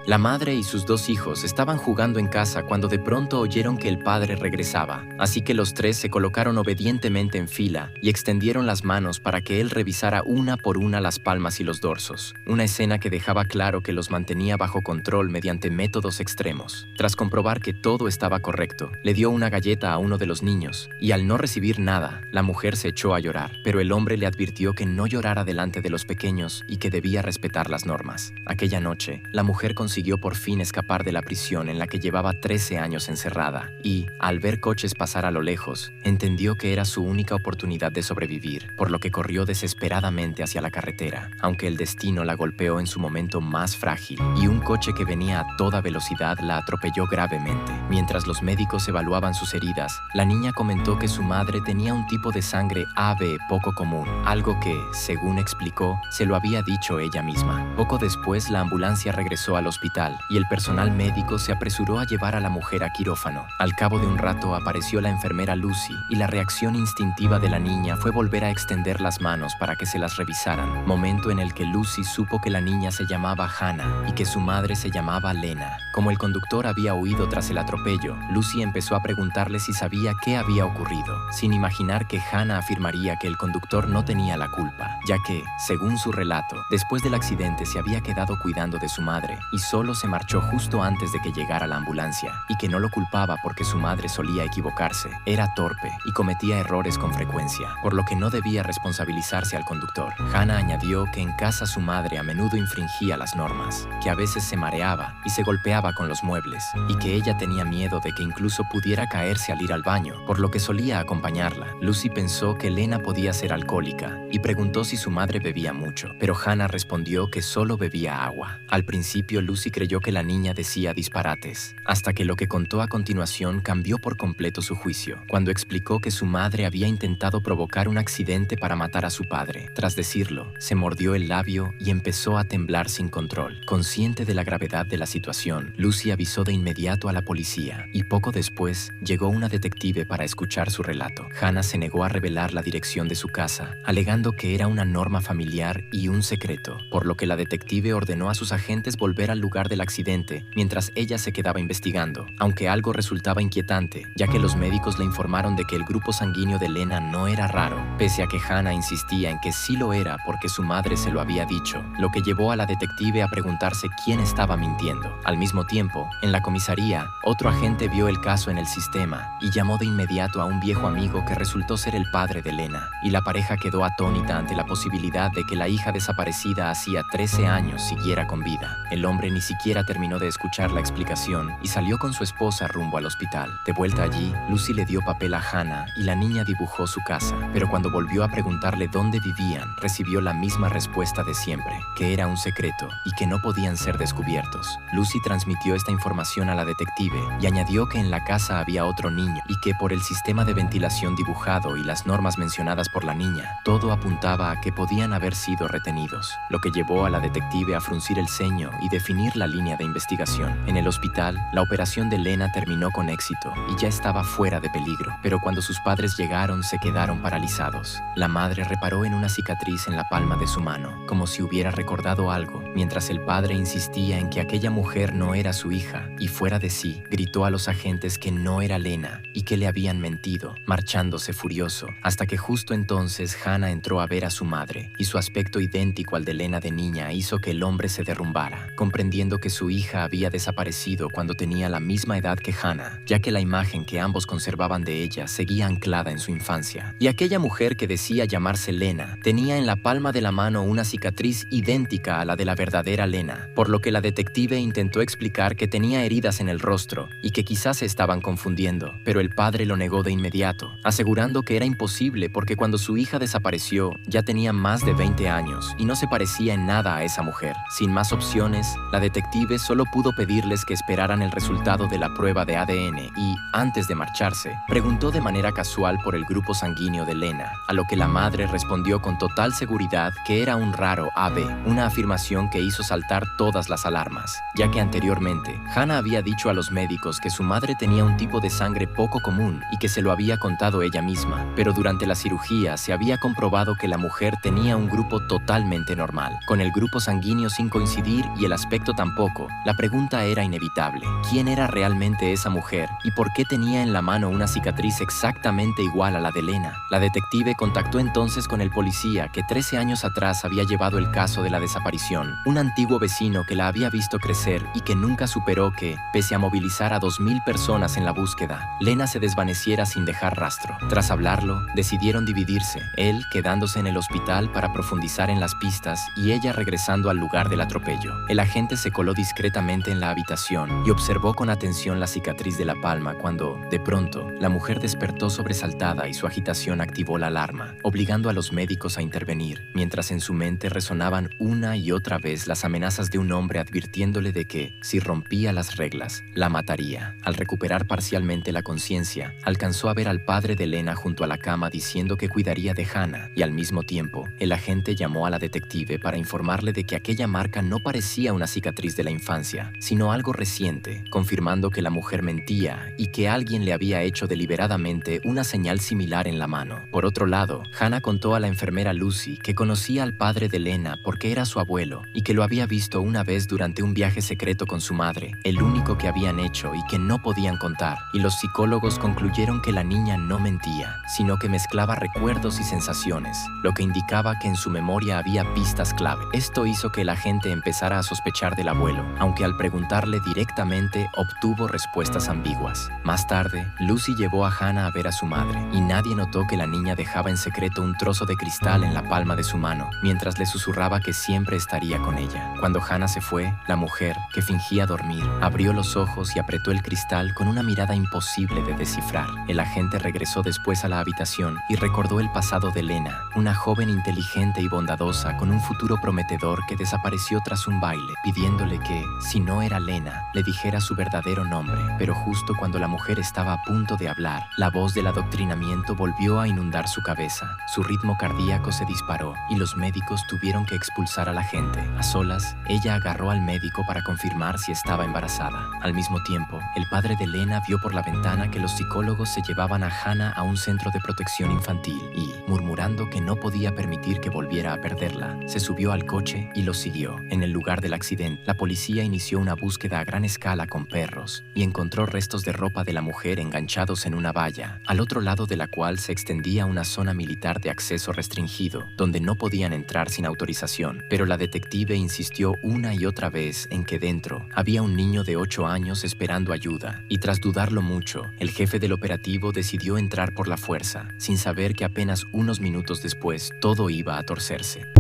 La madre y sus dos hijos estaban jugando en casa cuando de pronto oyeron que el padre regresaba, así que los tres se colocaron obedientemente en fila y extendieron las manos para que él revisara una por una las palmas y los dorsos, una escena que dejaba claro que los mantenía bajo control mediante métodos extremos. Tras comprobar que todo estaba correcto, le dio una galleta a uno de los niños, y al no recibir nada, la mujer se echó a llorar, pero el hombre le advirtió que no llorara delante de los pequeños y que debía respetar las normas. Aquella noche, la mujer consiguió por fin escapar de la prisión en la que llevaba 13 años encerrada y, al ver coches pasar a lo lejos, entendió que era su única oportunidad de sobrevivir, por lo que corrió desesperadamente hacia la carretera, aunque el destino la golpeó en su momento más frágil y un coche que venía a toda velocidad la atropelló gravemente. Mientras los médicos evaluaban sus heridas, la niña comentó que su madre tenía un tipo de sangre AB poco común, algo que, según explicó, se lo había dicho ella misma. Poco después, la ambulancia regresó al hospital y el personal médico se apresuró a llevar a la mujer a quirófano. Al cabo de un rato apareció la enfermera Lucy y la reacción instintiva de la niña fue volver a extender las manos para que se las revisaran, momento en el que Lucy supo que la niña se llamaba Hannah y que su madre se llamaba Lena. Como el conductor había huido tras el atropello, Lucy empezó a preguntarle si sabía qué había ocurrido, sin imaginar que Hannah afirmaría que el conductor no tenía la culpa, ya que, según su relato, después del accidente se había quedado cuidando de su madre y solo se marchó justo antes de que llegara la ambulancia, y que no lo culpaba porque su madre solía equivocarse, era torpe y cometía errores con frecuencia, por lo que no debía responsabilizarse al conductor. Hannah añadió que en casa su madre a menudo infringía las normas, que a veces se mareaba y se golpeaba con los muebles, y que ella tenía miedo de que incluso pudiera caerse al ir al baño, por lo que solía acompañarla. Lucy pensó que Lena podía ser alcohólica y preguntó si su madre bebía mucho, pero Hannah respondió que solo bebía agua. Al principio, Lucy creyó que la niña decía disparates, hasta que lo que contó a continuación cambió por completo su juicio, cuando explicó que su madre había intentado provocar un accidente para matar a su padre. Tras decirlo, se mordió el labio y empezó a temblar sin control. Consciente de la gravedad de la situación, Lucy avisó de inmediato a la policía y poco después llegó una detective para escuchar su relato. Hannah se negó a revelar la dirección de su casa, alegando que era una norma familiar y un secreto, por lo que la detective ordenó a sus agentes volver al lugar del accidente mientras ella se quedaba investigando, aunque algo resultaba inquietante, ya que los médicos le informaron de que el grupo sanguíneo de Lena no era raro, pese a que Hannah insistía en que sí lo era porque su madre se lo había dicho, lo que llevó a la detective a preguntarse quién estaba mintiendo. Al mismo tiempo, en la comisaría, otro agente vio el caso en el sistema y llamó de inmediato a un viejo amigo que resultó ser el padre de Lena, y la pareja quedó atónita ante la posibilidad de que la hija desaparecida hacía 13 años siguiera con vida. El hombre ni siquiera terminó de escuchar la explicación y salió con su esposa rumbo al hospital. De vuelta allí, Lucy le dio papel a Hannah y la niña dibujó su casa, pero cuando volvió a preguntarle dónde vivían, recibió la misma respuesta de siempre, que era un secreto y que no podían ser descubiertos. Lucy transmitió esta información a la detective y añadió que en la casa había otro niño y que por el sistema de ventilación dibujado y las normas mencionadas por la niña, todo apuntaba a que podían haber sido retenidos, lo que llevó a la detective a fruncir el ceño y definir la línea de investigación. En el hospital, la operación de Lena terminó con éxito y ya estaba fuera de peligro, pero cuando sus padres llegaron se quedaron paralizados. La madre reparó en una cicatriz en la palma de su mano, como si hubiera recordado algo, mientras el padre insistía en que aquella mujer no era su hija, y fuera de sí, gritó a los agentes que no era Lena y que le habían mentido, marchándose furioso, hasta que justo entonces Hannah entró a ver a su madre, y su aspecto idéntico al de Lena de niña hizo que el hombre se derrumbara, comprendiendo que su hija había desaparecido cuando tenía la misma edad que Hannah, ya que la imagen que ambos conservaban de ella seguía anclada en su infancia. Y aquella mujer que decía llamarse Lena tenía en la palma de la mano una cicatriz idéntica a la de la verdadera Lena, por lo que la detective intentó explicar que tenía heridas en el rostro y que quizás se estaban confundiendo, pero el padre lo negó de inmediato, asegurando que era imposible porque cuando su hija desapareció ya tenía más de 20 años y no se parecía en nada a esa mujer. Sin más opciones, la detective solo pudo pedirles que esperaran el resultado de la prueba de ADN y, antes de marcharse, preguntó de manera casual por el grupo sanguíneo de Lena, a lo que la madre respondió con total seguridad que era un raro AB, una afirmación que hizo saltar todas las alarmas, ya que anteriormente Hannah había dicho a los médicos que su madre tenía un tipo de sangre poco común y que se lo había contado ella misma, pero durante la cirugía se había comprobado que la mujer tenía un grupo totalmente normal, con el grupo sanguíneo sin coincidir y el aspecto supuesto tampoco. La pregunta era inevitable. ¿Quién era realmente esa mujer y por qué tenía en la mano una cicatriz exactamente igual a la de Lena? La detective contactó entonces con el policía que 13 años atrás había llevado el caso de la desaparición, un antiguo vecino que la había visto crecer y que nunca superó que, pese a movilizar a 2000 personas en la búsqueda, Lena se desvaneciera sin dejar rastro. Tras hablarlo, decidieron dividirse, él quedándose en el hospital para profundizar en las pistas y ella regresando al lugar del atropello. El agente se coló discretamente en la habitación y observó con atención la cicatriz de la palma cuando, de pronto, la mujer despertó sobresaltada y su agitación activó la alarma, obligando a los médicos a intervenir, mientras en su mente resonaban una y otra vez las amenazas de un hombre advirtiéndole de que, si rompía las reglas, la mataría. Al recuperar parcialmente la conciencia, alcanzó a ver al padre de Lena junto a la cama diciendo que cuidaría de Hannah, y al mismo tiempo, el agente llamó a la detective para informarle de que aquella marca no parecía una cicatriz de la infancia, sino algo reciente, confirmando que la mujer mentía y que alguien le había hecho deliberadamente una señal similar en la mano. Por otro lado, Hannah contó a la enfermera Lucy que conocía al padre de Lena porque era su abuelo y que lo había visto una vez durante un viaje secreto con su madre, el único que habían hecho y que no podían contar, y los psicólogos concluyeron que la niña no mentía, sino que mezclaba recuerdos y sensaciones, lo que indicaba que en su memoria había pistas clave. Esto hizo que el agente empezara a sospechar del abuelo, aunque al preguntarle directamente obtuvo respuestas ambiguas. Más tarde, Lucy llevó a Hannah a ver a su madre, y nadie notó que la niña dejaba en secreto un trozo de cristal en la palma de su mano, mientras le susurraba que siempre estaría con ella. Cuando Hannah se fue, la mujer, que fingía dormir, abrió los ojos y apretó el cristal con una mirada imposible de descifrar. El agente regresó después a la habitación y recordó el pasado de Lena, una joven inteligente y bondadosa con un futuro prometedor que desapareció tras un baile, pidiéndole que, si no era Lena, le dijera su verdadero nombre. Pero justo cuando la mujer estaba a punto de hablar, la voz del adoctrinamiento volvió a inundar su cabeza. Su ritmo cardíaco se disparó y los médicos tuvieron que expulsar a la gente. A solas, ella agarró al médico para confirmar si estaba embarazada. Al mismo tiempo, el padre de Lena vio por la ventana que los psicólogos se llevaban a Hannah a un centro de protección infantil y, murmurando que no podía permitir que volviera a perderla, se subió al coche y los siguió. En el lugar del accidente, la policía inició una búsqueda a gran escala con perros y encontró restos de ropa de la mujer enganchados en una valla, al otro lado de la cual se extendía una zona militar de acceso restringido, donde no podían entrar sin autorización. Pero la detective insistió una y otra vez en que dentro había un niño de 8 años esperando ayuda, y tras dudarlo mucho, el jefe del operativo decidió entrar por la fuerza, sin saber que apenas unos minutos después todo iba a torcerse.